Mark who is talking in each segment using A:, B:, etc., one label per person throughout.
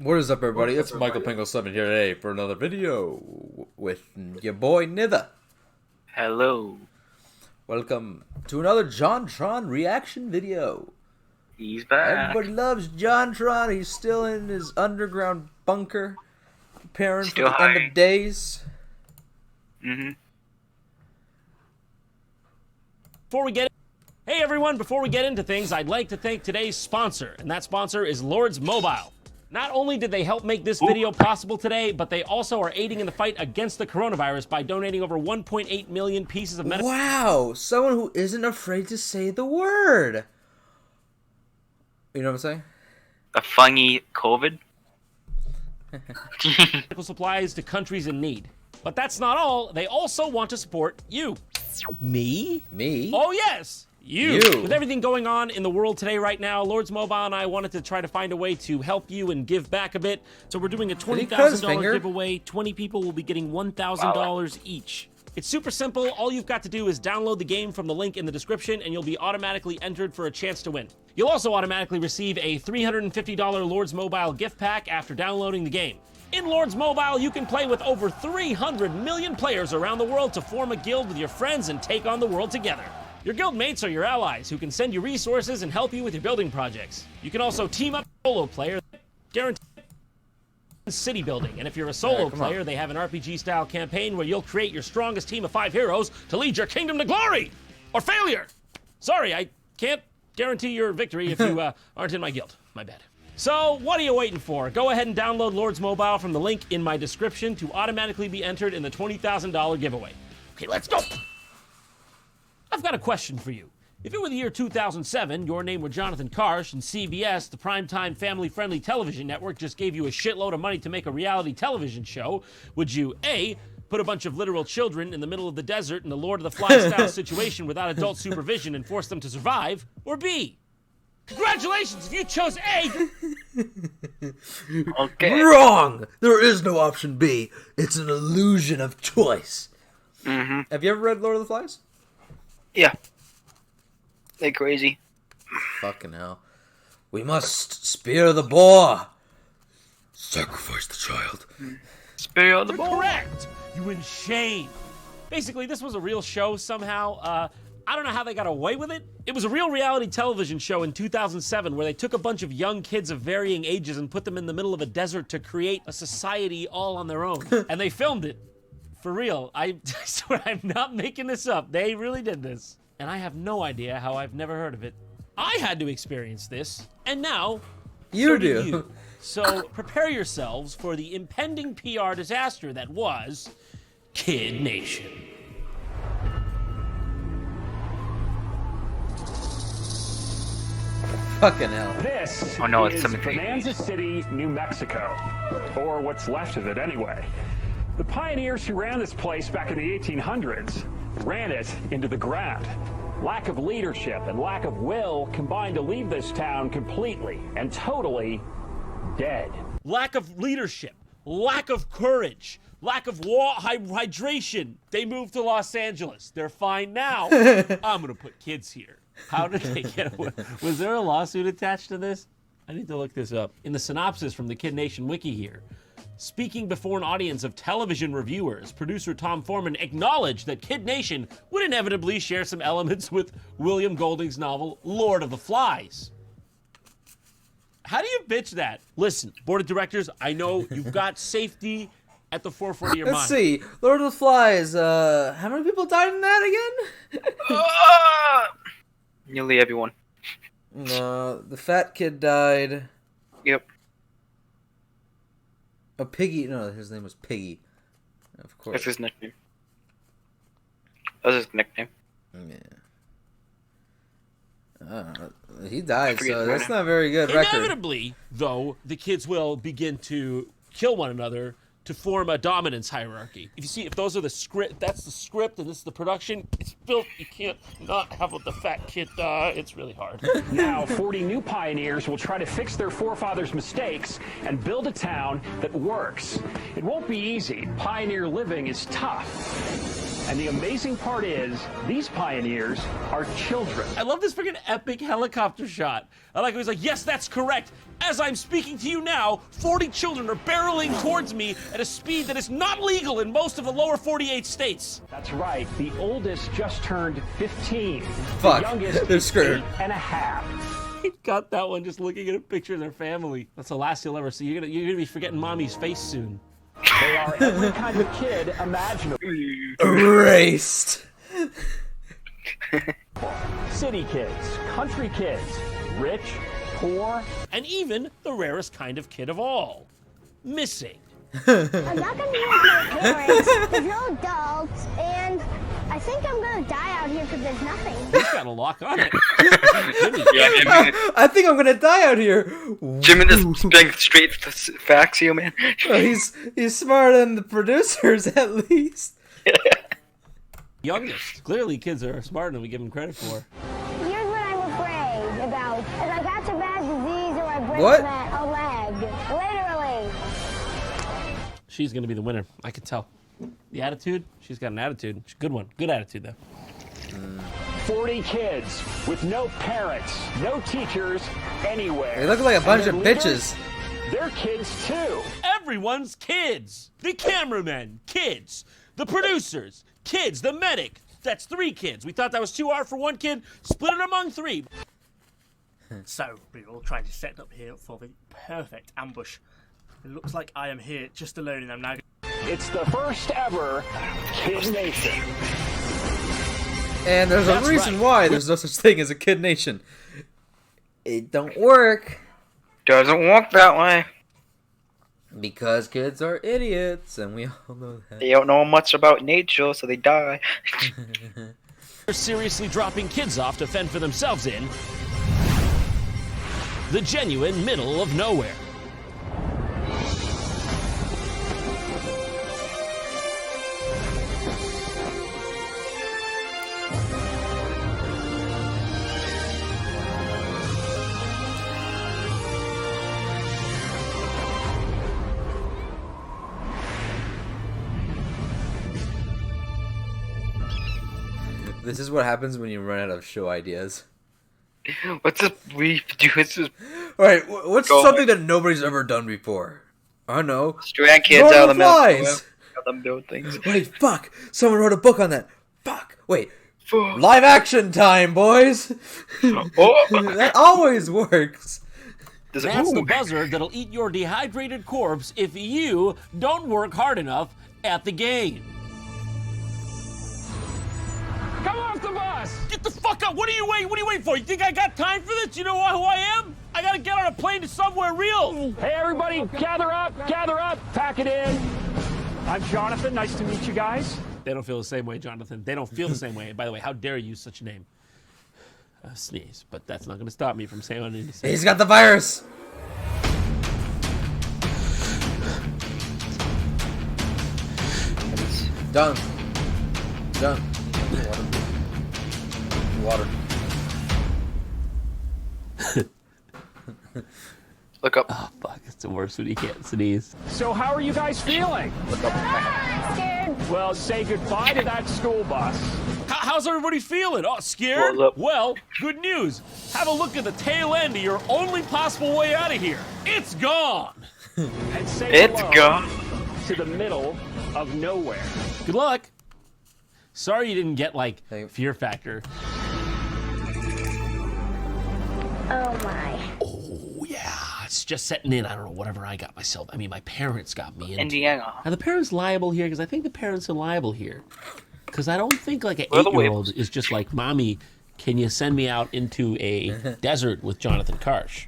A: What is up, everybody? It's Michael Penguinos007 here today for another video with your boy Nither.
B: Hello.
A: Welcome to another JonTron reaction video.
B: He's back.
A: Everybody loves JonTron. He's still in his underground bunker, preparing for the end of days.
C: Hey everyone, before we get into things, I'd like to thank today's sponsor, and that sponsor is Lords Mobile. Not only did they help make this video possible today, but they also are aiding in the fight against the coronavirus by donating over 1.8 million pieces of medical.
A: Wow, someone who isn't afraid to say the word. You know what I'm saying?
B: A funny COVID.
C: Medical supplies to countries in need. But that's not all. They also want to support you. Me?
A: Me?
C: Oh yes! You. With everything going on in the world today right now, Lords Mobile and I wanted to try to find a way to help you and give back a bit. So we're doing a $20,000 giveaway. 20 people will be getting $1,000 each. It's super simple. All you've got to do is download the game from the link in the description and you'll be automatically entered for a chance to win. You'll also automatically receive a $350 Lords Mobile gift pack after downloading the game. In Lords Mobile, you can play with over 300 million players around the world to form a guild with your friends and take on the world together. Your guild mates are your allies who can send you resources and help you with your building projects. You can also team up with a solo player, guaranteed city building. And if you're a solo player, they have an RPG-style campaign where you'll create your strongest team of 5 heroes to lead your kingdom to glory! Or failure! Sorry, I can't guarantee your victory if you aren't in my guild. My bad. So, what are you waiting for? Go ahead and download Lords Mobile from the link in my description to automatically be entered in the $20,000 giveaway. Okay, let's go! I've got a question for you. If it were the year 2007, your name were Jonathan Karsh, and CBS, the primetime family-friendly television network, just gave you a shitload of money to make a reality television show, would you, A, put a bunch of literal children in the middle of the desert in a Lord of the Flies-style situation without adult supervision and force them to survive, or B, congratulations if you chose A!
B: Okay.
A: Wrong! There is no option B. It's an illusion of choice. Have you ever read Lord of the Flies?
B: Yeah. They're crazy.
A: Fucking hell. We must spear the boar. Sacrifice the child.
B: Spear the boar.
C: Correct! You in shame. Basically, this was a real show somehow. I don't know how they got away with it. It was a real reality television show in 2007 where they took a bunch of young kids of varying ages and put them in the middle of a desert to create a society all on their own. And they filmed it. For real. I swear I'm not making this up. They really did this. And I have no idea how I've never heard of it. I had to experience this. And now, so do you. So prepare yourselves for the impending PR disaster that was Kid Nation.
A: Fucking hell.
D: This is
B: cemetery.
D: Bonanza City, New Mexico. Or what's left of it anyway. The pioneers who ran this place back in the 1800s ran it into the ground. Lack of leadership and lack of will combined to leave this town completely and totally dead.
C: Lack of leadership, lack of courage, lack of hydration. They moved to Los Angeles. They're fine now. I'm gonna put kids here. How did they get away? Was there a lawsuit attached to this? I need to look this up. In the synopsis from the Kid Nation wiki here, speaking before an audience of television reviewers, producer Tom Foreman acknowledged that Kid Nation would inevitably share some elements with William Golding's novel, Lord of the Flies. How do you bitch that? Listen, board of directors, I know you've got safety at the forefront of your mind.
A: Let's see. Lord of the Flies, how many people died in that again?
B: Nearly everyone.
A: The fat kid died.
B: Yep.
A: Oh, Piggy. No, his name was Piggy. Of course.
B: That's his nickname. That's his nickname.
A: Yeah. He died, so that's not a very good record.
C: Inevitably, though, the kids will begin to kill one another to form a dominance hierarchy. If you see, if those are the script, that's the script, and this is the production, it's built, you can't not have the fat kid die. It's really hard.
D: Now, 40 new pioneers will try to fix their forefathers' mistakes and build a town that works. It won't be easy. Pioneer living is tough. And the amazing part is, these pioneers are children.
C: I love this freaking epic helicopter shot. I like how he's like, yes, that's correct. As I'm speaking to you now, 40 children are barreling towards me at a speed that is not legal in most of the lower 48 states.
D: That's right. The oldest just turned 15.
A: Fuck,
D: The youngest
A: they're
D: is
A: screwed.
D: 8.5.
C: He got that one just looking at a picture of their family. That's the last you'll ever see. You're gonna be forgetting mommy's face soon.
D: They are every kind of kid imaginable.
A: Erased.
D: City kids, country kids, rich, poor.
C: And even the rarest kind of kid of all, missing.
E: I'm not gonna be with my parents. There's no adults, and I think I'm gonna die out here because there's nothing.
C: He's got a lock on it.
A: I think I'm gonna die out here.
B: Jimmy just being straight facts, you man.
A: Oh, he's smarter than the producers, at least.
C: Youngest. Clearly, kids are smarter than we give them credit for.
E: Here's what I'm afraid about. If I catch a bad disease or I break
A: What?
E: a leg, literally.
C: She's gonna be the winner. I can tell. The attitude? She's got an attitude. She's a good one. Good attitude, though.
D: 40 kids with no parents, no teachers, anywhere.
A: They look like a bunch
D: And
A: of
D: their
A: bitches.
D: leaders, they're kids too.
C: Everyone's kids. The cameramen, kids. The producers, kids. The medic. That's 3 kids. We thought that was too hard for 1 kid. Split it among 3.
F: So, we're all trying to set up here for the perfect ambush. It looks like I am here just alone, and I'm now.
D: It's the first ever Kid Nation.
A: And there's
C: That's
A: a reason
C: right.
A: why there's no such thing as a Kid Nation. It don't work.
B: Doesn't work that way.
A: Because kids are idiots, and we all know that.
B: They don't know much about nature, so they die.
C: They're seriously dropping kids off to fend for themselves in the genuine middle of nowhere.
A: This is what happens when you run out of show ideas.
B: What's this we do? What's this?
A: Alright, what's
B: Go
A: something that nobody's ever done before? I don't know.
B: Strand kids
A: Lord
B: out of
A: of
B: the
A: Flies.
B: middle. Have them build things.
A: Wait, fuck! Someone wrote a book on that. Fuck! Wait.
B: Fuck.
A: Live action time, boys!
B: Oh.
A: That always works.
B: Does it
C: That's the
B: move?
C: buzzard that'll eat your dehydrated corpse if you don't work hard enough at the game.
D: Come off the bus!
C: Get the fuck up! What are you waiting for? You think I got time for this? You know who I am? I gotta get on a plane to somewhere real.
D: Hey, everybody, gather up, pack it in. I'm Jonathan. Nice to meet you guys.
C: They don't feel the same way, Jonathan. They don't feel the same way. By the way, how dare you use such a name? Sneeze, but that's not gonna stop me from saying what I need to say.
A: He's got the virus! Done. Done. Water.
B: Look up.
C: Oh, fuck, it's the worst when you can't sneeze.
D: So how are you guys feeling?
E: Scared.
D: Well, say goodbye to that school bus.
C: How's everybody feeling? Oh, scared?
B: Well, look.
C: Well, good news. Have a look at the tail end of your only possible way out of here. It's gone.
D: And say
B: It's
D: hello
B: gone.
D: to the middle of nowhere.
C: Good luck. Sorry you didn't get, like,
A: Thank you.
C: Fear Factor.
E: Oh my.
C: Oh, yeah. It's just setting in. I don't know, whatever I got myself. I mean, my parents got me into.
B: Indiana.
C: Are the parents liable here? Because I think the parents are liable here. Because I don't think, like, an
B: Well, the
C: 8-year-old is just like, Mommy, can you send me out into a desert with Jonathan Karsh?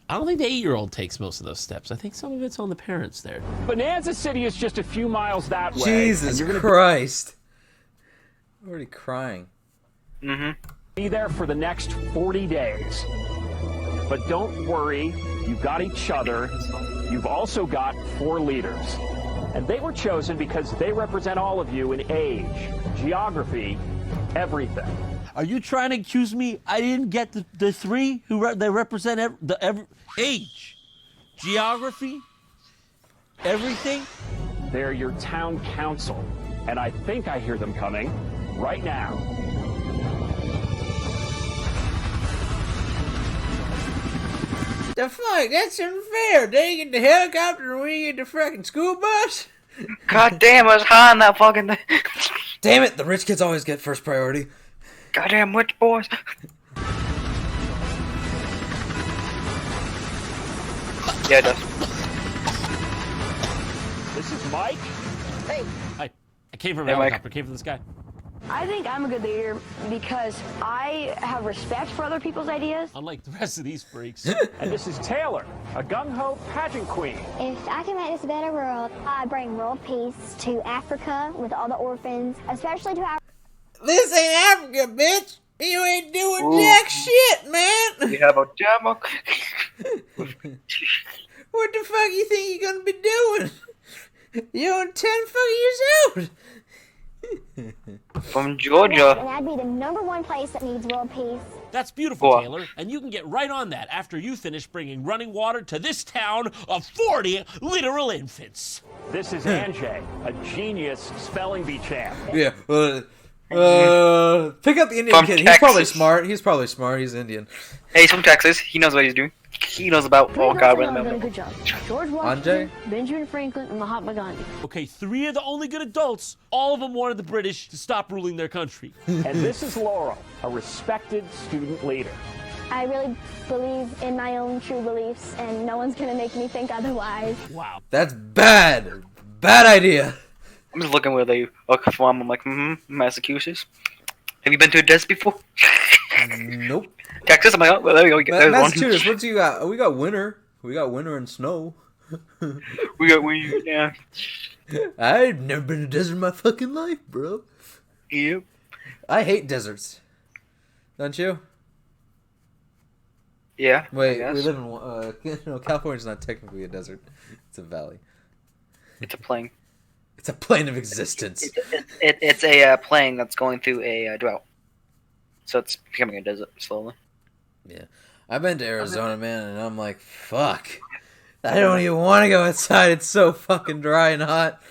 C: I don't think the 8-year-old takes most of those steps. I think some of it's on the parents there.
D: Bonanza City is just a few miles that way.
A: Jesus
D: and you're gonna
A: Christ. I'm already crying.
D: be there for the next 40 days. But don't worry, you've got each other. You've also got 4 leaders. And they were chosen because they represent all of you in age, geography, everything.
C: Are you trying to accuse me I didn't get the 3 who they represent age, geography, everything?
D: They're your town council. And I think I hear them coming right now.
A: The fuck? That's unfair. They get the helicopter and we get the fucking school bus?
B: God damn, I was high on that fucking thing.
A: Damn it, the rich kids always get first priority.
B: Goddamn rich boys. Yeah, it does.
D: This is Mike.
C: I came from a
B: Hey, Mike.
C: helicopter. Came from this guy.
G: I think I'm a good leader because I have respect for other people's ideas.
C: Unlike the rest of these freaks.
D: And this is Taylor, a gung-ho pageant queen.
E: If I can make this a better world, I bring world peace to Africa with all the orphans, especially to our.
A: This ain't Africa, bitch. You ain't doing jack shit, man.
B: We have a demo.
A: What the fuck you think you're gonna be doing? You're only 10 fucking years old.
B: From Georgia.
E: And that'd be the #1 place that needs world peace.
C: That's beautiful,
B: Boy.
C: Taylor, and you can get right on that after you finish bringing running water to this town of 40 literal infants.
D: This is Anjay, a genius spelling bee champ.
A: Yeah. Pick up the Indian
B: From
A: kid. He's probably
B: Texas.
A: smart. He's Indian.
B: Hey, he's from Texas. He knows what he's doing. He knows about. Oh God,
G: Done a
B: random.
G: good job. George
A: Anjay?
G: Washington, Benjamin Franklin, and Mahatma Gandhi.
C: Okay, 3 of the only good adults, all of them wanted the British to stop ruling their country.
D: And this is Laurel, a respected student leader.
E: I really believe in my own true beliefs, and no one's gonna make me think otherwise.
C: Wow.
A: That's bad. Bad idea.
B: I'm just looking where they look from. I'm like, Massachusetts. Have you been to a desert before?
A: Nope.
B: Texas. I'm like, oh, well, there we go. There's one.
A: Massachusetts, what you got? We got winter. We got winter and snow.
B: Yeah.
A: I've never been to a desert in my fucking life, bro.
B: Yep.
A: I hate deserts. Don't you?
B: Yeah.
A: Wait,
B: I
A: we
B: guess.
A: live in no, California's not technically a desert. It's a valley.
B: It's a plane.
A: It's a plane of existence.
B: It's a plane that's going through a drought. So it's becoming a desert slowly.
A: Yeah. I've been to Arizona, man, and I'm like, fuck. I don't even want to go outside. It's so fucking dry and hot.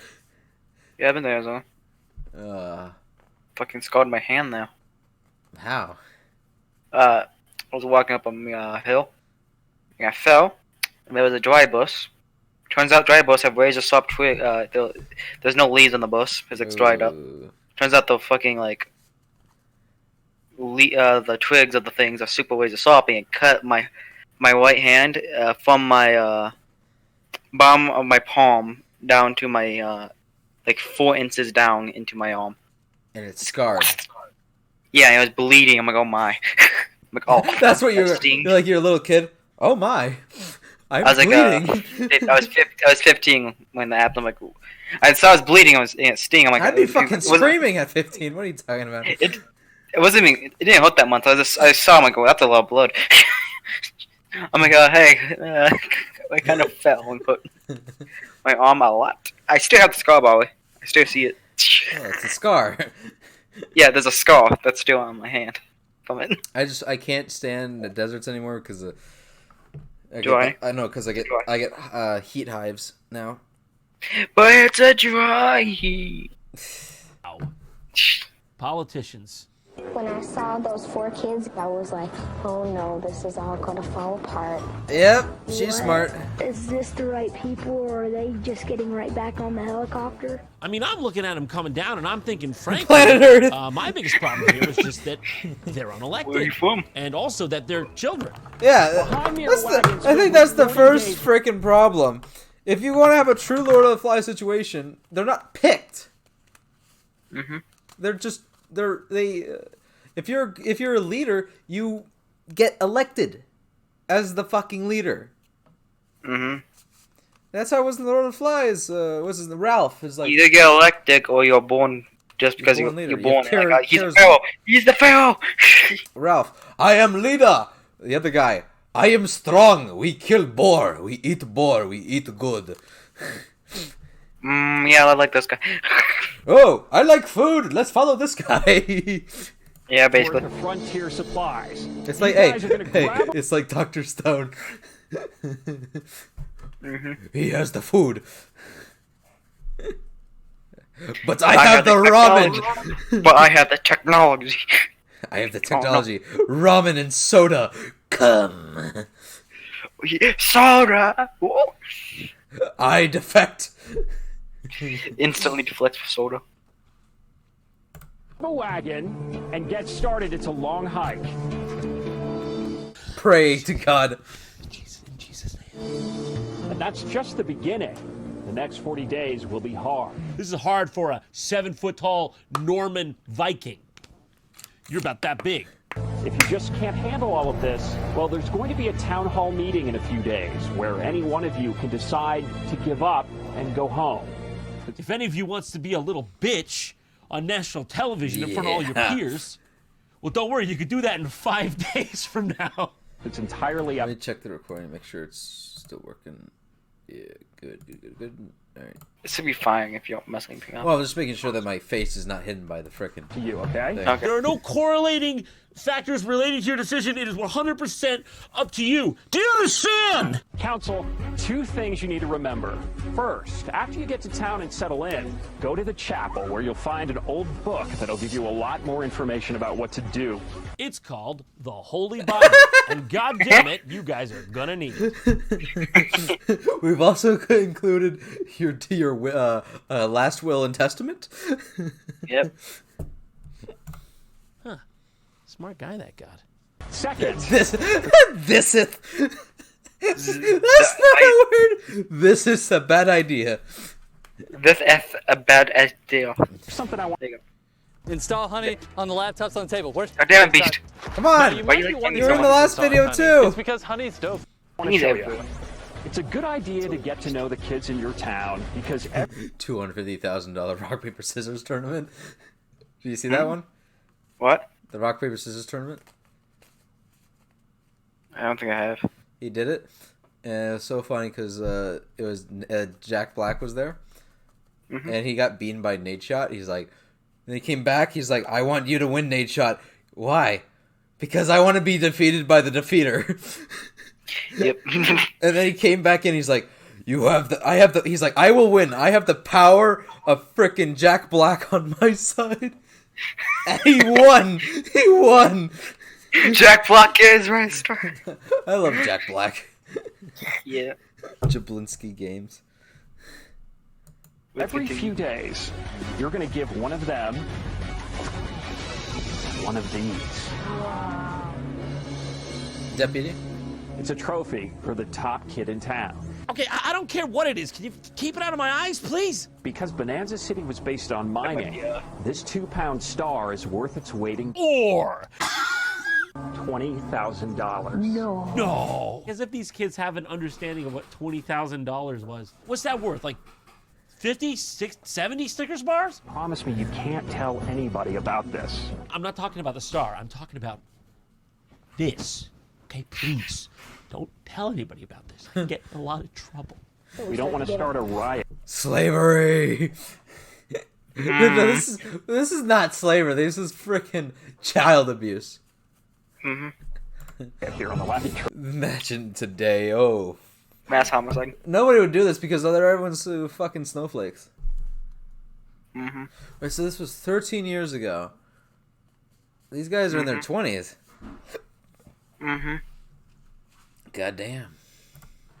B: Yeah, I've been to Arizona. Fucking scarred my hand now.
A: How?
B: I was walking up a hill, and I fell, and there was a dry bus. Turns out dry bus have razor sharp twig. There's no leaves on the bus because it's dried up.
A: Ooh.
B: Turns out the fucking like the twigs of the things are super razor sharp, and it cut my right hand from my bottom of my palm down to my like 4 inches down into my arm.
A: And it's scarred.
B: Yeah, and it was bleeding. I'm like, oh my. I'm like, oh.
A: That's what you're
B: stings.
A: like. You're a little kid. Oh my. I'm
B: I was like,
A: bleeding.
B: I was 15 when that happened. I'm like, I saw I was bleeding. I was it sting. I'm like,
A: I'd be
B: it
A: fucking
B: wasn't-
A: screaming at 15. What are you talking about?
B: It wasn't even. It didn't hurt that much. I saw. I'm like, oh, that's a lot of blood. I'm like, hey, I kind of fell and put my arm a lot. I still have the scar, by the way. I still see it.
A: Oh, it's a scar.
B: Yeah, there's a scar that's still on my hand from it.
A: I can't stand the deserts anymore because
B: Dry?
A: I know because I get heat hives now.
B: But it's a dry heat.
C: Wow. Politicians.
E: When I saw those 4 kids, I was like, oh no, this is all gonna fall apart.
A: Yep, she's smart.
E: Is this the right people, or are they just getting right back on the helicopter?
C: I mean, I'm looking at them coming down, and I'm thinking, frankly,
A: Planet Earth.
C: my biggest problem here is just that they're unelected.
B: Where are you from?
C: And also that they're children.
A: Yeah, I think that's the first freaking problem. If you want to have a true Lord of the Flies situation, they're not picked.
B: Mhm.
A: If you're a leader, you get elected as the fucking leader.
B: Mhm.
A: That's how it was in the Lord of the Flies. What's his name? Ralph is like,
B: You either get elected or you're born just because
A: born leader.
B: you're born.
A: You
B: Like, he's the
A: charisma.
B: pharaoh. He's the pharaoh.
A: Ralph, I am leader. The other guy, I am strong. We kill boar. We eat good.
B: Yeah, I like this guy.
A: Oh, I like food. Let's follow this guy.
B: Yeah,
D: For
B: basically.
D: the frontier supplies.
A: It's like,
D: You guys are gonna
A: hey,
D: grab
A: it's like Dr. Stone.
B: Mm-hmm.
A: He has the food. But I have the ramen.
B: But I have the technology.
A: I have the technology. Ramen and soda. Come.
B: Soda. Whoa.
A: I defect.
B: Instantly deflects for soda.
D: A wagon and get started. It's a long hike.
A: Pray to God.
C: In Jesus' name.
D: And that's just the beginning. The next 40 days will be hard.
C: This is hard for a 7-foot-tall Norman Viking. You're about that big.
D: If you just can't handle all of this, well, there's going to be a town hall meeting in a few days where any one of you can decide to give up and go home.
C: If any of you wants to be a little bitch on national television in front of all your peers, well, don't worry, you could do that in 5 days from now.
D: It's entirely up.
A: Let me check the recording, make sure it's still working. Yeah, good. All right.
B: This would be fine if you don't mess anything up.
A: Well, I'm just making sure that my face is not hidden by the frickin'
D: To you, okay?
A: thing.
B: Okay.
C: There are no correlating factors related to your decision. It is 100% up to you. Do you understand?
D: Council, 2 things you need to remember. First, after you get to town and settle in, go to the chapel where you'll find an old book that'll give you a lot more information about what to do.
C: It's called the Holy Bible. And God damn it, you guys are gonna need it.
A: We've also included your last will and testament.
B: Yep.
C: Smart guy, that God.
D: Second,
A: This is. That's not a word. This is a bad idea.
B: This is a bad idea.
D: something I want.
B: There you go.
H: Install Honey on the laptops on the table. Where's
B: God damn it, Beast.
A: Come on.
H: You
B: Why
H: might
B: you
H: be
B: like
H: wondering
A: You're in the
H: why
A: last
H: it's installing
A: video
H: Honey.
A: too.
H: It's because Honey's dope.
D: I want to show you. It's a good idea to get to know the kids in your town because
A: $250,000 rock paper scissors tournament. Did you see that one?
B: What?
A: The rock paper scissors tournament.
B: I don't think I have.
A: He did it, and it was so funny because it was Jack Black was there, and he got beaten by Nate Shot. He's like, and he came back. He's like, I want you to win, Nate Shot. Why? Because I want to be defeated by the defeater.
B: Yep.
A: And then he came back in. He's like, I have the. He's like, I will win. I have the power of frickin' Jack Black on my side. And he won. He won.
B: Jack Black is right.
A: I love Jack Black.
B: Yeah.
A: Jablinski Games.
D: every few days, you're going to give one of them one of these.
A: Deputy?
D: It's a trophy for the top kid in town.
C: Okay, I don't care what it is. Can you keep it out of my eyes, please?
D: Because Bonanza City was based on mining, this 2-pound star is worth its weight in
C: Or
D: $20,000.
C: no. As if these kids have an understanding of what $20,000 was. What's that worth? Like 50, 60, 70 Snickers bars?
D: Promise me you can't tell anybody about this.
C: I'm not talking about the star. I'm talking about this. Okay, please. Don't tell anybody about this. I get in a lot of trouble.
D: We don't want to start a riot.
A: Slavery! No, this is not slavery. This is freaking child abuse.
D: Here on the left.
A: Imagine today, oh.
B: Mass homicide.
A: Nobody would do this because everyone's fucking snowflakes. Wait, so this was 13 years ago. These guys are in their 20s. Goddamn.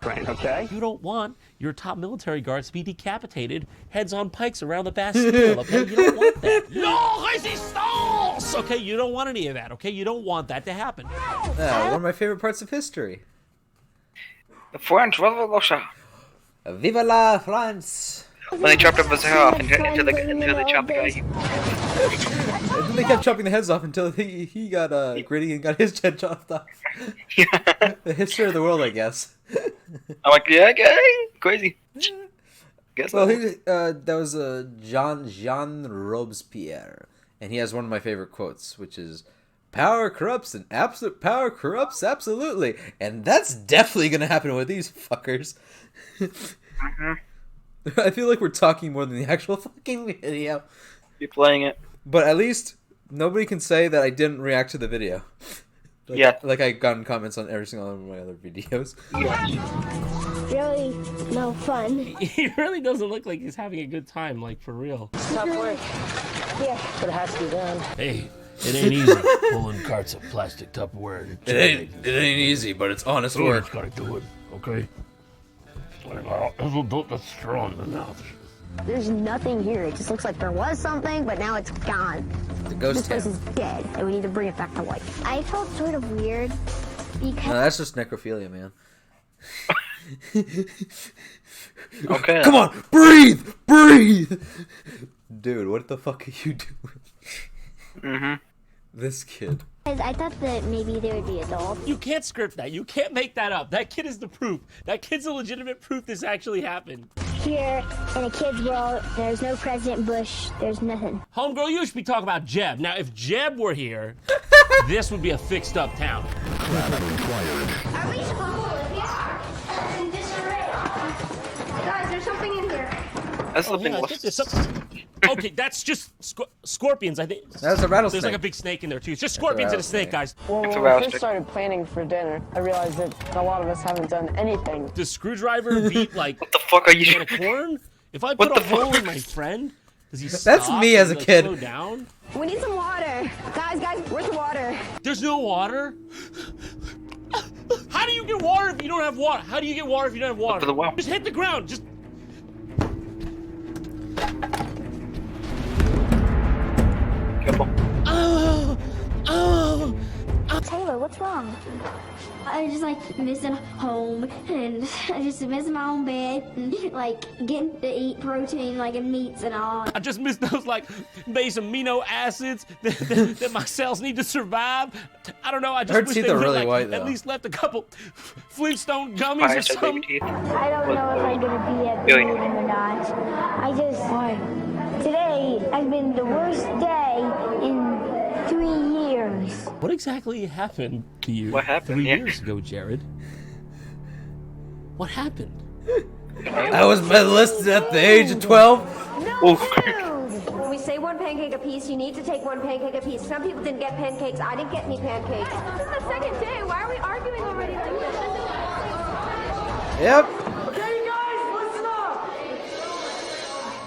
D: Right, okay?
C: You don't want your top military guards to be decapitated, heads on pikes around the Bastille, okay? You don't want that. No resistance! Okay, you don't want any of that, okay? You don't want that to happen.
A: Yeah, one of my favorite parts of history.
B: The French Revolution.
A: Viva la France!
B: When they chopped up his hair off until they chopped the guy.
A: And then they kept chopping the heads off until he got gritty and got his head chopped off.
B: Yeah.
A: The history of the world, I guess.
B: I'm like, yeah, okay, crazy. Guess
A: Well,
B: so.
A: that was Jean Robespierre, and he has one of my favorite quotes, which is, "Power corrupts, and absolute power corrupts absolutely," and that's definitely gonna happen with these fuckers. I feel like we're talking more than the actual fucking video,
B: Be playing it.
A: but at least nobody can say that I didn't react to the video. Like I gotten comments on every single one of my other videos.
E: Really no fun.
C: He really doesn't look like he's having a good time, like for real.
G: Tough work. Yeah, but it has to be done.
C: Hey, it ain't easy pulling carts of plastic Tupperware.
A: It ain't easy, but it's honest work.
C: Gotta do it, okay? I ever built a straw in the mouth.
E: There's nothing here. It just looks like there was something, but now it's gone.
A: The ghost
E: This place
A: town.
E: is dead, and we need to bring it back to life. I felt sort of weird because
A: No, that's just necrophilia, man.
B: Okay.
A: Come on, breathe, breathe. Dude, what the fuck are you doing? This kid.
E: I thought that maybe they would be adults.
C: You can't script that. You can't make that up. That kid is the proof. That kid's a legitimate proof this actually happened.
E: Here in a kid's world, there's no President Bush. There's nothing.
C: Homegirl, you should be talking about Jeb. Now, if Jeb were here, this would be a fixed up town.
E: Are we supposed to in disarray? Guys, there's something in here.
B: That's the
C: Yeah,
B: thing.
C: I think there's something. Okay, that's just scorpions, I think.
A: That's a rattlesnake.
C: There's like a big snake in there, too. It's just scorpions and a snake, guys.
G: Well,
B: It's a
G: when we
B: rattlesnake.
G: first started planning for dinner, I realized that a lot of us haven't done anything.
C: Does Screwdriver beat, like,
B: What the fuck are
C: a
B: you?
C: can of corn? If I
B: What
C: put a
B: the
C: hole
B: fuck?
C: in my friend, does he
A: That's
C: stop
A: me as a
C: and, like,
A: kid.
C: slow down?
E: We need some water. Guys, where's the water?
C: There's no water? How do you get water if you don't have water? How do you get water if you don't have water?
B: to the well.
C: Just hit the ground. Just.
B: Careful.
C: Oh, oh.
E: Taylor, what's wrong?
I: I just like missing home, and I just miss my own bed, and like getting to eat protein, like in meats and all.
C: I just miss those like base amino acids that my cells need to survive. I don't know. I just
A: Her
C: wish
A: teeth
C: they
A: are
C: would,
A: really
C: like,
A: white,
C: at
A: though.
C: least left a couple Flintstone gummies
B: Alright,
C: or
B: so
C: something.
B: baby teeth.
E: I don't know if I'm gonna be at the
B: Really?
E: meeting or not. I just today has been the worst day in 3 years.
C: What exactly happened to you
B: What happened?
C: 3
B: Yeah.
C: years ago, Jared? What happened?
A: I was medalist at the age of 12.
I: When we say one pancake a piece, you need to take one pancake a piece. Some people didn't get pancakes. I didn't get any pancakes. This is the second day. Why are we arguing already like this?
A: Yep.
J: Okay, guys, listen up!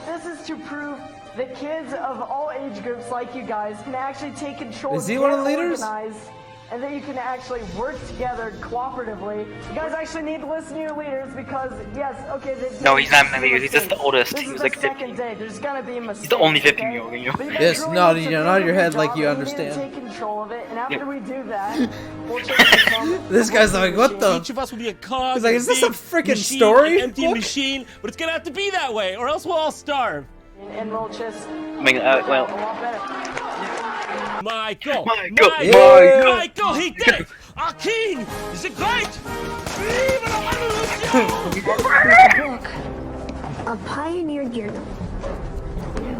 J: This is to prove that kids of all age groups like you guys can actually take control
A: Is he
J: and
A: one of the
J: get
A: leaders?
J: organized, and that you can actually work together cooperatively. You guys actually need to listen to your leaders because, yes, okay,
B: No, he's not my leader. He's just the oldest.
J: This
B: He
J: is
B: was
J: the
B: like 50.
J: second day. There's gonna be mistakes.
B: He's the only 50
J: okay?
B: year old, you know?
J: But you guys
A: Yes,
J: really
A: nod
J: need to
A: your
J: do a
A: head
J: good
A: like
J: job,
A: you
J: and need to
A: understand.
J: take control of it, and after
B: Yep.
J: we do that, we'll just become
A: This guy's like, what the?
C: Each of us will be a cog.
A: He's like,
C: in
A: is this a
C: big
A: freaking
C: machine,
A: story?
C: An empty
A: What?
C: machine, but it's gonna have to be that way, or else we'll all starve.
J: and we'll just
B: I mean, well,
J: a lot better.
C: Michael,
A: Yeah.
C: Michael, he did it! Our king is it great? Viva la revolution!
E: A pioneer journal.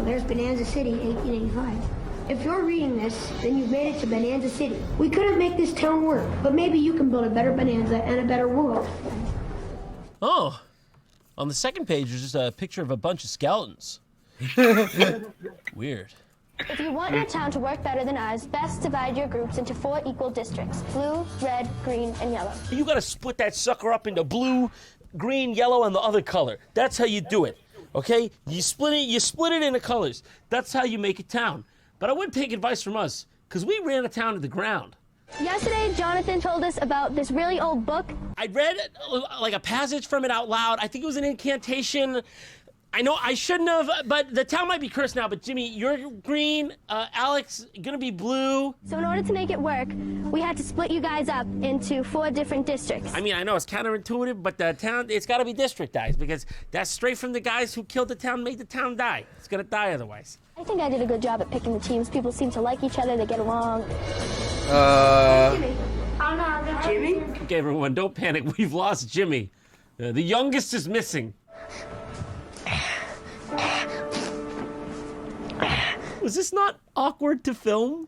E: There's Bonanza City, 1885. If you're reading this, then you've made it to Bonanza City. We couldn't make this town work, but maybe you can build a better Bonanza and a better world.
C: Oh, on the second page there's just a picture of a bunch of skeletons. Weird.
I: If you want your town to work better than ours, best divide your groups into 4 equal districts: blue, red, green, and yellow.
C: You gotta split that sucker up into blue, green, yellow, and the other color. That's how you do it. Okay? You split it into colors. That's how you make a town. But I wouldn't take advice from us, because we ran a town to the ground.
I: Yesterday, Jonathan told us about this really old book.
C: I read like a passage from it out loud. I think it was an incantation. I know I shouldn't have, but the town might be cursed now. But Jimmy, you're green. Alex, gonna be blue.
I: So in order to make it work, we had to split you guys up into 4 different districts.
C: I mean, I know it's counterintuitive, but the town, it's got to be districtized because that's straight from the guys who killed the town, made the town die. It's gonna die otherwise.
I: I think I did a good job at picking the teams. People seem to like each other. They get along.
J: Jimmy?
C: Okay, everyone, don't panic. We've lost Jimmy. The youngest is missing. Was this not awkward to film?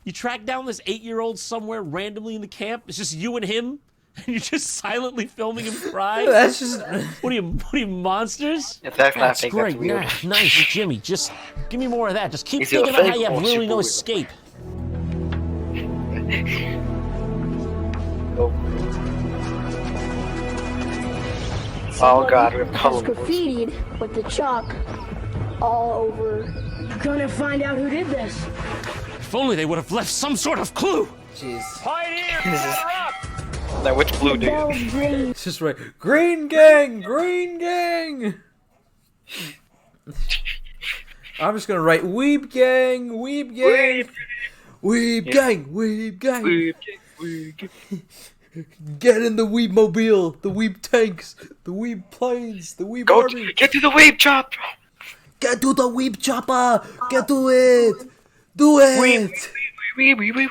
C: You track down this 8-year-old somewhere randomly in the camp. It's just you and him, and you're just silently filming him cry.
A: That's just.
C: What are you, monsters?
B: if that's not
C: That's
B: fake,
C: great.
B: that's weird.
C: Nice, Jimmy. Just give me more of that. Just keep
B: Is it
C: thinking about
B: fake
C: how you have
B: or
C: really no
B: super weird?
C: escape.
B: Oh god, we have
E: has
B: color.
E: graffitied with the chalk all over. You're gonna find out who did this.
C: If only they would have left some sort of clue.
A: Jeez.
B: Now, which blue do you?
A: It's just right. Green gang! Green gang! I'm just gonna write Weeb gang! Weeb gang! Weeb gang! Weeb gang!
B: Weeb gang.
A: Get in the Weeb mobile! The Weeb tanks! The Weeb planes! The Weeb army!
B: Get to the Weeb chopper!
A: Get to the Weeb chopper! Get to it! Do it!
B: Weeb! Weeb! Weeb!
A: Weeb!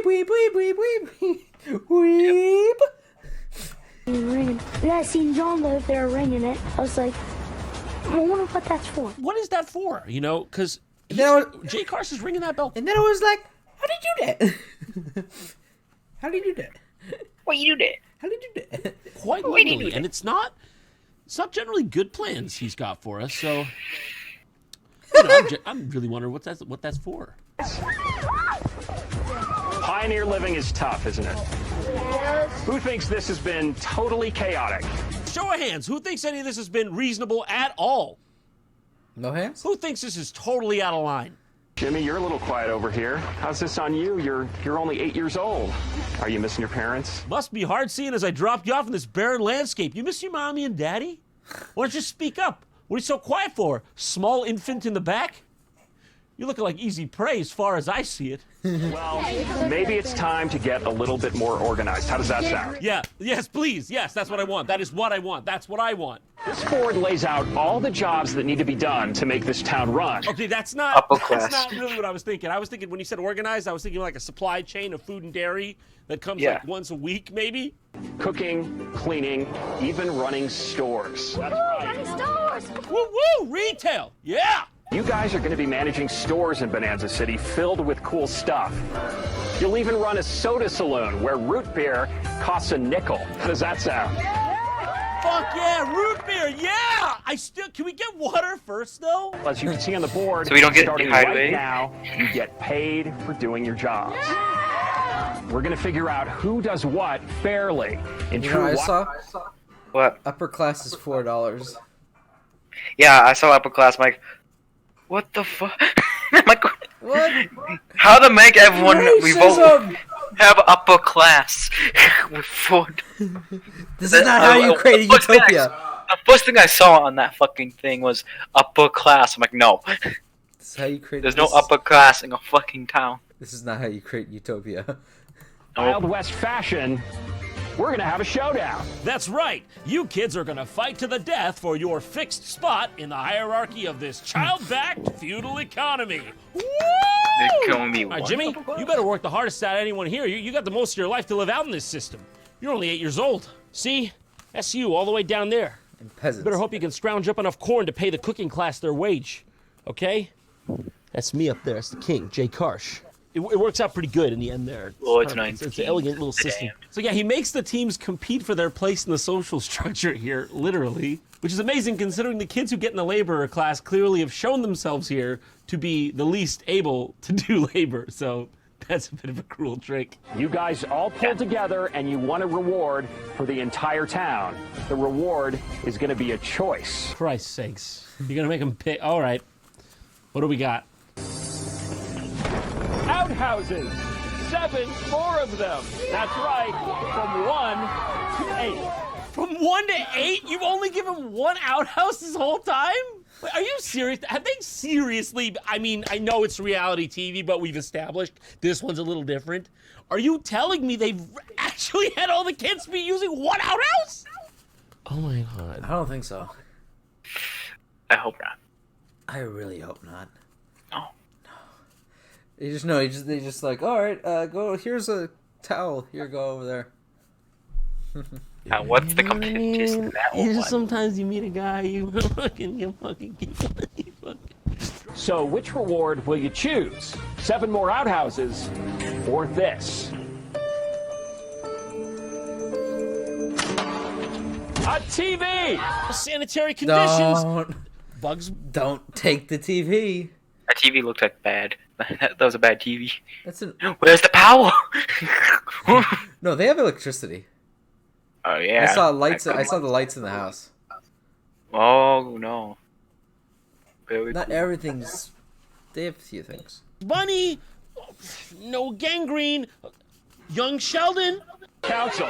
A: Weeb! Weeb! Weeb! Weeb! Weeb!
E: Ringing. And I seen John live there ringing it. I was like, I wonder what that's for.
C: What is that for? You know, because Jay Carson's ringing that bell.
A: And then I was like, how did you do that? How did you do that?
B: What you do that?
A: How did you do that?
C: Quite literally, and it's not generally good plans he's got for us. So, you know, I'm really wondering what that's for.
D: Pioneer living is tough, isn't it? Who thinks this has been totally chaotic?
C: Show of hands. Who thinks any of this has been reasonable at all?
A: No hands?
C: Who thinks this is totally out of line?
D: Jimmy, you're a little quiet over here. How's this on you? You're only 8 years old. Are you missing your parents?
C: Must be hard seeing as I dropped you off in this barren landscape. You miss your mommy and daddy? Why don't you speak up? What are you so quiet for? Small infant in the back? You're looking like easy prey as far as I see it.
D: Well, maybe it's time to get a little bit more organized. How does that sound?
C: Yeah, yes, please. Yes, that's what I want. That is what I want. That's what I want.
D: This board lays out all the jobs that need to be done to make this town run.
C: Okay, that's not really what I was thinking. I was thinking when you said organized, I was thinking like a supply chain of food and dairy that comes like once a week, maybe.
D: Cooking, cleaning, even running stores. That's right.
E: Running stores!
C: Woo woo! Retail! Yeah!
D: You guys are going to be managing stores in Bonanza City filled with cool stuff. You'll even run a soda saloon where root beer costs a nickel. How does that sound?
C: Fuck yeah, root beer, yeah! Can we get water first, though?
D: As you can see on the board,
B: so we don't get
D: starting
B: dehydrated?
D: right now, you get paid for doing your jobs. We're going to figure out who does what fairly. In
A: You know what I saw?
B: What?
A: Upper class is $4.
B: Yeah, I saw upper class. I'm like, what the fuck? I'm like,
A: What?
B: how to make everyone
A: Racism!
B: have upper class with food?
A: This is not how you create a utopia.
B: The first thing I saw on that fucking thing was upper class. I'm like, no.
A: This is how you create.
B: There's no upper class in a fucking town.
A: This is not how you create utopia.
D: Wild West fashion, we're going to have a showdown.
C: That's right. You kids are going to fight to the death for your fixed spot in the hierarchy of this child-backed feudal economy. Woo!
B: They're killing me.
C: All right, Jimmy, you better work the hardest out of anyone here. You got the most of your life to live out in this system. You're only 8 years old. See? That's you all the way down there.
A: And peasants.
C: Better hope you can scrounge up enough corn to pay the cooking class their wage. Okay? That's me up there. That's the king, Jay Karsh. It works out pretty good in the end there.
B: Oh, it's nice.
C: It's an elegant little system. So yeah, he makes the teams compete for their place in the social structure here, literally, which is amazing considering the kids who get in the laborer class clearly have shown themselves here to be the least able to do labor. So that's a bit of a cruel trick.
D: You guys all pull together and you want a reward for the entire town. The reward is going to be a choice.
C: Christ's sakes. You're going to make them pay. All right. What do we got?
D: Outhouses. more of them. That's right. From 1 to 8.
C: From 1 to 8? You've only given one outhouse this whole time? Wait, are you serious? Have they seriously... I mean, I know it's reality TV, but we've established this one's a little different. Are you telling me they've actually had all the kids be using one outhouse? Oh my god.
A: I don't think so.
B: I hope not.
A: I really hope not.
B: No.
A: They just know. They just like, all right, go. Here's a towel. Here, go over there.
B: Now, what's the competition in that one?
C: Sometimes you meet a guy, you fucking keep.
D: So, which reward will you choose? 7 more outhouses, or this? A TV!
C: Sanitary conditions.
A: Bugs. Don't take the TV.
B: That TV looked like bad. That was a bad TV.
A: That's an.
B: Where's the power?
A: No, they have electricity.
B: Oh yeah.
A: I saw lights. I saw the lights in the house.
B: Oh no. Very
A: Not
B: cool.
A: everything's. They have a few things.
C: Bunny, no gangrene. Young Sheldon.
D: Council,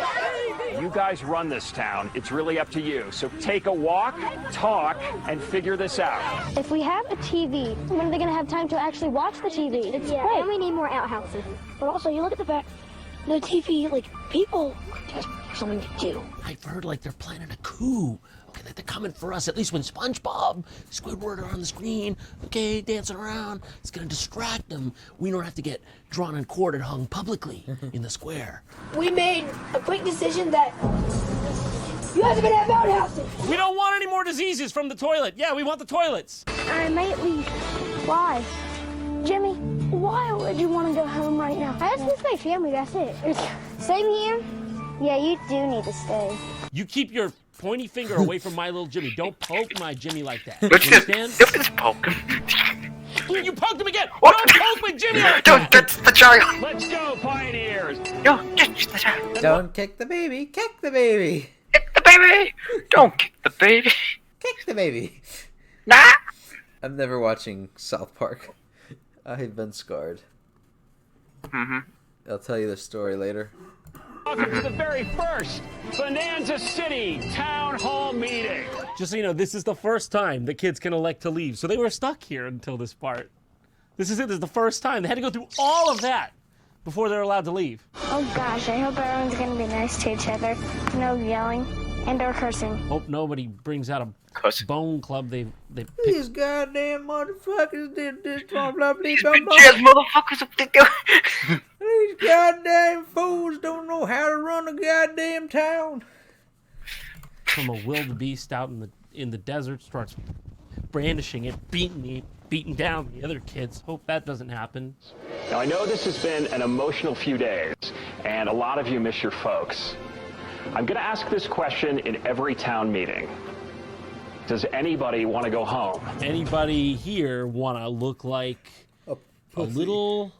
D: you guys run this town. It's really up to you. So take a walk, talk, and figure this out.
G: If we have a TV, when are they going to have time to actually watch the TV? It's great.
E: And we need more outhouses.
G: But also, you look at the fact, the TV, like, people just something to do.
C: I've heard like they're planning a coup. Okay, that they're coming for us. At least when SpongeBob, Squidward are on the screen, okay, dancing around, it's gonna distract them. We don't have to get drawn and quartered, hung publicly in the square.
E: We made a quick decision that you guys are gonna have outhouses.
C: We don't want any more diseases from the toilet. Yeah, we want the toilets.
G: I might leave. Why? Jimmy, why would you want to go home right now?
E: I just miss my family, that's it. Same here. Yeah, you do need to stay.
C: You keep your pointy finger away from my little Jimmy. Don't poke my Jimmy like that. You
B: Let's
C: understand?
B: just poke him.
C: You poked him again.
B: What?
C: Don't poke my Jimmy like
B: Don't
C: that.
B: touch the child.
D: Let's go, Pioneers!
B: No, just the child.
A: Don't kick the baby. Kick the baby.
B: Kick the baby. Don't kick the baby.
A: Kick the baby.
B: Nah.
A: I'm never watching South Park. I've been scarred. I'll tell you the story later.
D: Welcome to the very first Bonanza City Town Hall meeting.
C: Just so you know, this is the first time the kids can elect to leave. So they were stuck here until this part. This is it. This is the first time. They had to go through all of that before they're allowed to leave.
G: Oh gosh, I hope everyone's going to be nice to each other. No yelling and or cursing.
C: Hope nobody brings out a bone club they picked.
A: These goddamn motherfuckers did this. Blah, blah, blah,
B: These
A: blah,
B: bitch
A: blah.
B: ass motherfuckers up there.
A: These goddamn fools don't know how to run a goddamn town.
C: From a wildebeest out in the desert starts brandishing it, beating down the other kids. Hope that doesn't happen.
D: Now, I know this has been an emotional few days, and a lot of you miss your folks. I'm going to ask this question in every town meeting. Does anybody want to go home?
C: Anybody here want to look like a little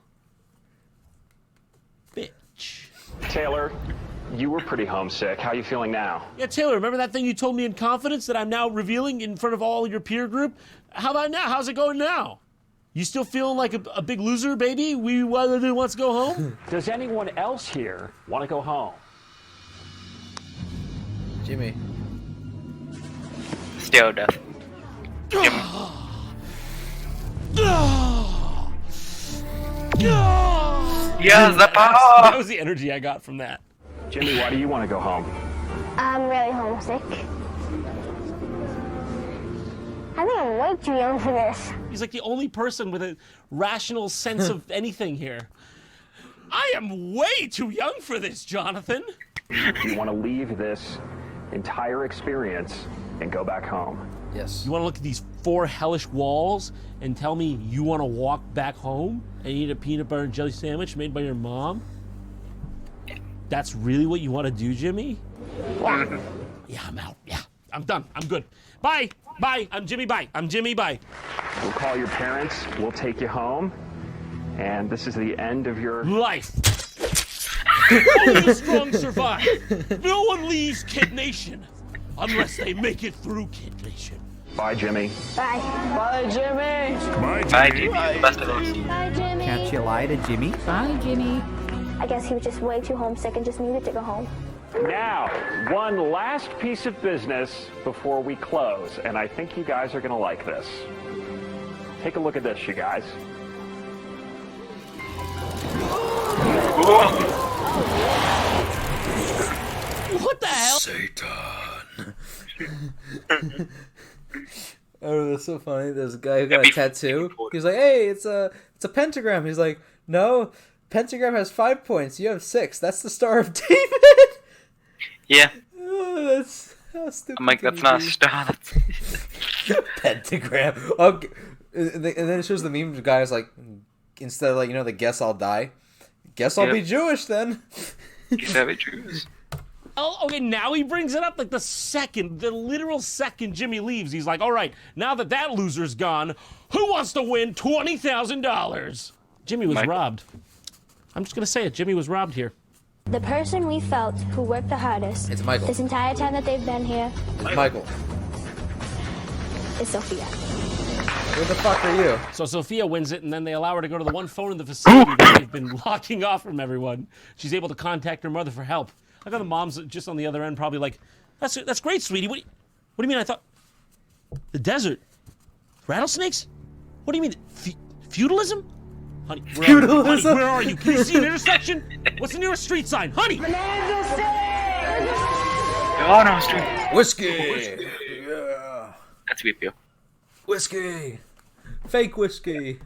C: bitch?
D: Taylor, you were pretty homesick. How are you feeling now?
C: Yeah, Taylor, remember that thing you told me in confidence that I'm now revealing in front of all your peer group? How about now? How's it going now? You still feeling like a big loser, baby? We wants to go home?
D: Does anyone else here want to go home?
A: Jimmy.
B: Still death. Yes, the power.
C: That was the energy I got from that.
D: Jimmy, why do you want to go home?
G: I'm really homesick. I think I'm way too young for this.
C: He's like the only person with a rational sense of anything here. I am way too young for this, Jonathan.
D: You want to leave this entire experience and go back home.
A: Yes.
C: You want to look at these 4 hellish walls and tell me you want to walk back home and eat a peanut butter and jelly sandwich made by your mom? That's really what you want to do, Jimmy? Yeah, I'm out. Yeah, I'm done. I'm good. Bye. Bye. I'm Jimmy. Bye. I'm Jimmy. Bye.
D: We'll call your parents. We'll take you home. And this is the end of your
C: life. Only the strong survive. No one leaves Kid Nation unless they make it through Kid Nation.
D: Bye, Jimmy.
G: Bye.
J: Bye, Jimmy.
B: Bye, Jimmy. Best of luck.
G: Bye, Jimmy.
K: Can't you lie to Jimmy? Bye, Jimmy.
G: I guess he was just way too homesick and just needed to go home.
D: Now, one last piece of business before we close, and I think you guys are going to like this. Take a look at this, you guys.
C: What the hell?
A: Satan. Oh, that's so funny. There's a guy who got a tattoo. He's like, "Hey, it's a pentagram." He's like, "No, pentagram has 5 points. You have 6. That's the Star of David."
B: Yeah.
A: Oh, that's how stupid.
B: I'm like, that's not a star.
A: Pentagram. Okay. And then it shows the meme. The guy's like, instead of like, the guess I'll die. Guess I'll be Jewish then.
B: Guess I'll be Jewish.
C: Oh, okay, now he brings it up like the literal second Jimmy leaves. He's like, all right, now that loser's gone, who wants to win $20,000? Jimmy was robbed. I'm just going to say it. Jimmy was robbed here.
L: The person we felt who worked the hardest
A: It's Michael.
L: this entire time that they've been here
A: It's Michael.
L: is Sophia.
A: Who the fuck are you?
C: So Sophia wins it, and then they allow her to go to the one phone in the facility that they've been locking off from everyone. She's able to contact her mother for help. I got the mom's just on the other end, probably like, "That's great, sweetie. What do you mean? I thought the desert, rattlesnakes. What do you mean, feudalism? Honey,
A: Feudalism?
C: Where are you? Can you see an intersection? What's the nearest street sign, honey?
B: Oh no, street.
A: Whiskey. Yeah.
B: That's weird.
A: Whiskey. Fake whiskey.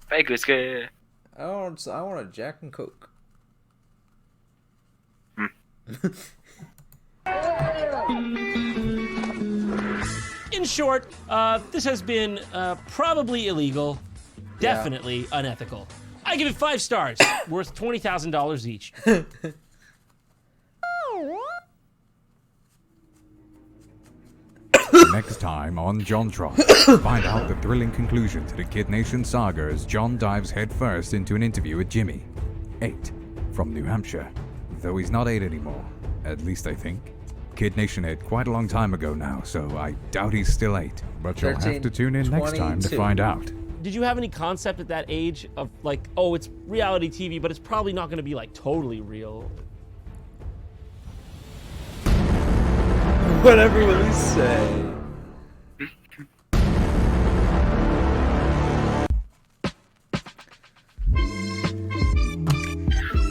B: Fake whiskey.
A: I want a Jack and Coke.
C: In short, this has been probably illegal, definitely unethical. I give it 5 stars, worth $20,000 each.
M: Next time on JonTron, find out the thrilling conclusion to the Kid Nation saga as John dives headfirst into an interview with Jimmy, 8, from New Hampshire. Though he's not 8 anymore, at least I think. Kid Nation hit quite a long time ago now, so I doubt he's still 8. But you'll have to tune in next time to find out.
C: Did you have any concept at that age of like, oh, it's reality TV, but it's probably not going to be like totally real?
A: Whatever we say.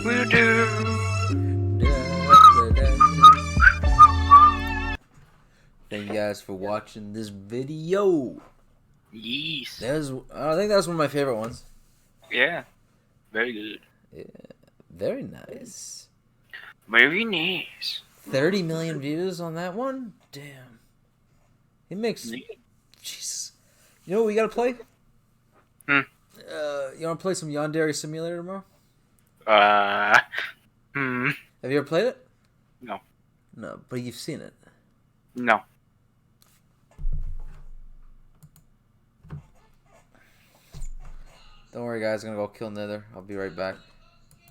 B: We'll do.
A: Thank you guys for watching this video.
B: Yes.
A: I think that's one of my favorite ones.
B: Yeah. Very good.
A: Yeah. Very nice.
B: Very nice.
A: 30 million views on that one? Damn. It makes... Jesus. You know what we gotta play? You wanna play some Yandere Simulator tomorrow? Have you ever played it?
B: No.
A: No, but you've seen it.
B: No.
A: Don't worry, guys. I'm gonna go kill Nither. I'll be right back.